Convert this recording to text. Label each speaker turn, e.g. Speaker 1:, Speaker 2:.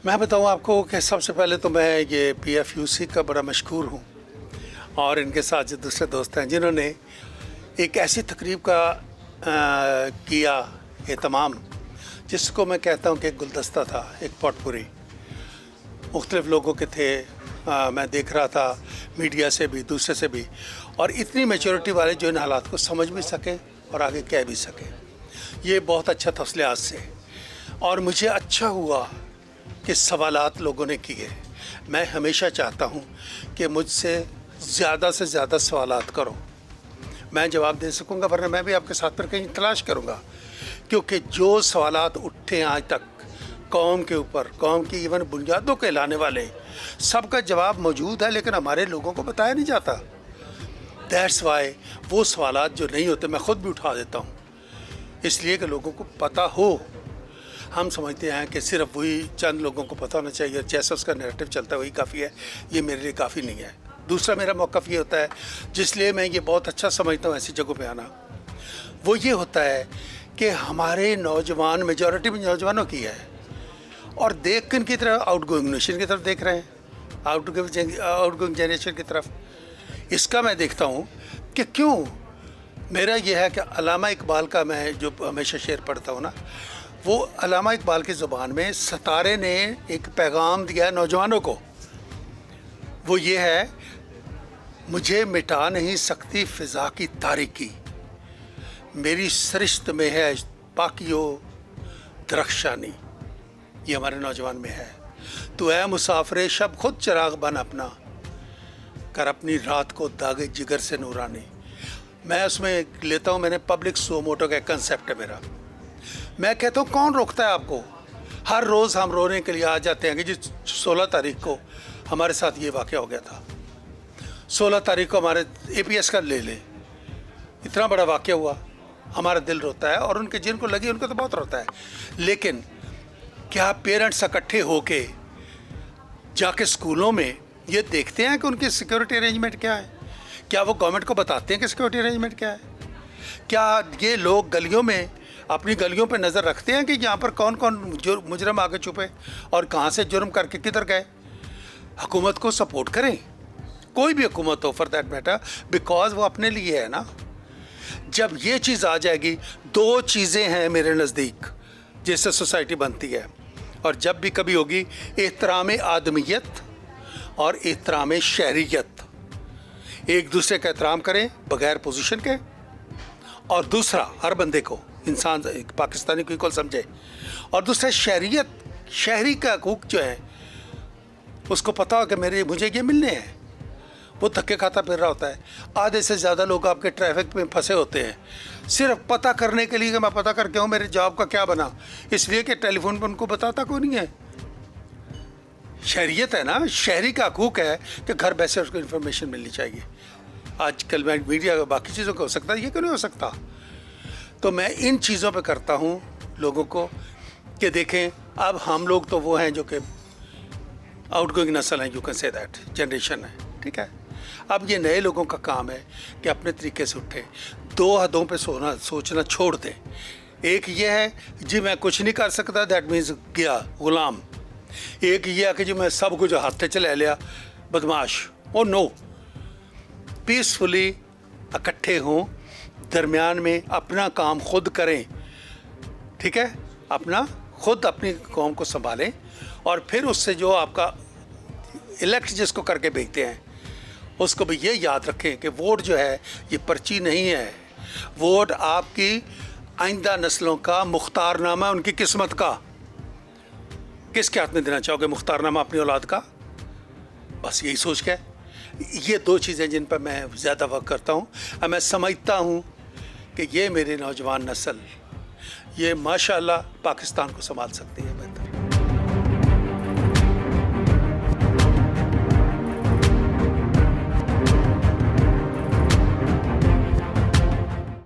Speaker 1: मैं बताऊं आपको कि सबसे पहले तो मैं ये PFUC का बड़ा मशहूर हूं और इनके साथ जो दूसरे दोस्त हैं जिन्होंने एक ऐसी तकरीब का किया एहतमाम जिसको मैं कहता हूं कि एक गुलदस्ता था, एक पॉटपुरी मुख्तलिफ लोगों के थे। मैं देख रहा था मीडिया से भी, दूसरे से भी, और इतनी मैच्योरिटी वाले जो इन हालात को समझ भी सकें और आगे कह भी सकें। ये बहुत अच्छा था उस लिहाज से, और मुझे अच्छा हुआ कि सवालात लोगों ने किए। मैं हमेशा चाहता हूँ कि मुझसे ज़्यादा से ज़्यादा सवालात करो, मैं जवाब दे सकूँगा, वरना मैं भी आपके साथ पर कहीं तलाश करूँगा। क्योंकि जो सवालात उठे आज तक कौम के ऊपर, कौम की इवन बुनियादों के लाने वाले, सबका जवाब मौजूद है, लेकिन हमारे लोगों को बताया नहीं जाता। दैट्स वाई वो सवालात जो नहीं होते मैं ख़ुद भी उठा देता हूँ, इसलिए कि लोगों को पता हो। हम समझते हैं कि सिर्फ वही चंद लोगों को पता होना चाहिए, जैसा उसका नैरेटिव चलता है वही काफ़ी है। ये मेरे लिए काफ़ी नहीं है। दूसरा मेरा मौक़िफ़ ये होता है, जिसलिए मैं ये बहुत अच्छा समझता हूँ ऐसी जगहों पे आना, वो ये होता है कि हमारे नौजवान, मेजॉरिटी में नौजवानों की है, और देख किन की तरफ, आउटगोइंग नेशन की तरफ देख रहे हैं, आउटगोइंग जनरेशन की तरफ। इसका मैं देखता हूँ कि क्यों, मेरा ये है कि अल्लामा इकबाल का मैं जो हमेशा शेर पढ़ता हूँ ना, वो अल्लामा इकबाल की ज़ुबान में सितारे ने एक पैगाम दिया है नौजवानों को। वो ये है, मुझे मिटा नहीं सकती फ़िज़ा की तारीकी, मेरी सरिश्त में है पाकियो दरख्शानी। ये हमारे नौजवान में है। तो ऐ मुसाफिर शब खुद चिराग बन अपना, कर अपनी रात को दागे जिगर से नूरानी। मैं उसमें लेता हूँ, मैंने पब्लिक सो मोटो का कंसेप्ट है मेरा। मैं कहता हूँ कौन रोकता है आपको? हर रोज़ हम रोने के लिए आ जाते हैं कि जी 16 तारीख को हमारे साथ ये वाक़या हो गया था, 16 तारीख को हमारे APS का ले लें, इतना बड़ा वाक़या हुआ, हमारा दिल रोता है, और उनके जिनको लगी उनको तो बहुत रोता है। लेकिन क्या पेरेंट्स इकट्ठे होके जाके स्कूलों में ये देखते हैं कि उनकी सिक्योरिटी अरेंजमेंट क्या है? क्या वो गवर्नमेंट को बताते हैं कि सिक्योरिटी अरेंजमेंट क्या है? क्या ये लोग गलियों में, अपनी गलियों पे नज़र रखते हैं कि यहाँ पर कौन कौन मुजरम आके छुपे और कहाँ से जुर्म करके किधर गए? हुकूमत को सपोर्ट करें, कोई भी हुकूमत हो फॉर दैट मैटर, बिकॉज वो अपने लिए है ना। जब ये चीज़ आ जाएगी, दो चीज़ें हैं मेरे नज़दीक जिससे सोसाइटी बनती है, और जब भी कभी होगी, एहतराम आदमियत और एहतराम शहरियत। एक दूसरे का एहतराम करें बग़ैर पोजीशन के, और दूसरा हर बंदे को, इंसान पाकिस्तानी को इक्वल समझे, और दूसरा शहरियत, शहरी का हकूक़ जो है उसको पता हो कि मुझे ये मिलने हैं। वो धक्के खाता फिर रहा होता है। आधे से ज़्यादा लोग आपके ट्रैफिक में फंसे होते हैं सिर्फ पता करने के लिए कि मैं पता करके हूँ मेरे जॉब का क्या बना, इसलिए कि टेलीफोन पर उनको बताता कोई नहीं है। शहरियत है ना, शहरी का हकूक़ है कि घर बैठे उसको इन्फॉर्मेशन मिलनी चाहिए। आजकल मैं मीडिया बाकी चीज़ों का हो सकता है, ये क्यों नहीं हो सकता? तो मैं इन चीज़ों पे करता हूँ लोगों को कि देखें, अब हम लोग तो वो हैं जो कि आउटगोइंग नस्ल है, you can say that, generation है, ठीक है। अब ये नए लोगों का काम है कि अपने तरीके से उठें, दो हदों पे सोचना छोड़ दें। एक ये है जी मैं कुछ नहीं कर सकता, दैट मीन्स गया गुलाम। एक ये है कि जी मैं सब कुछ हाथ से ले लिया, बदमाश। ओ नो, पीसफुली इकट्ठे हों, दरमियान में अपना काम खुद करें, ठीक है, अपना खुद अपनी कौम को संभालें, और फिर उससे जो आपका इलेक्ट जिसको करके भेजते हैं उसको भी ये याद रखें कि वोट जो है ये पर्ची नहीं है, वोट आपकी आइंदा नस्लों का मुख्तारनामा है, उनकी किस्मत का। किसके हाथ में देना चाहोगे मुख्तारनामा? अपनी औलाद का। बस यही सोच के, ये दो चीज़ें जिन पर मैं ज़्यादा वक्त करता हूँ। और मैं समझता हूँ कि ये मेरे नौजवान नस्ल, ये माशाअल्लाह पाकिस्तान को संभाल सकती है बेहतर।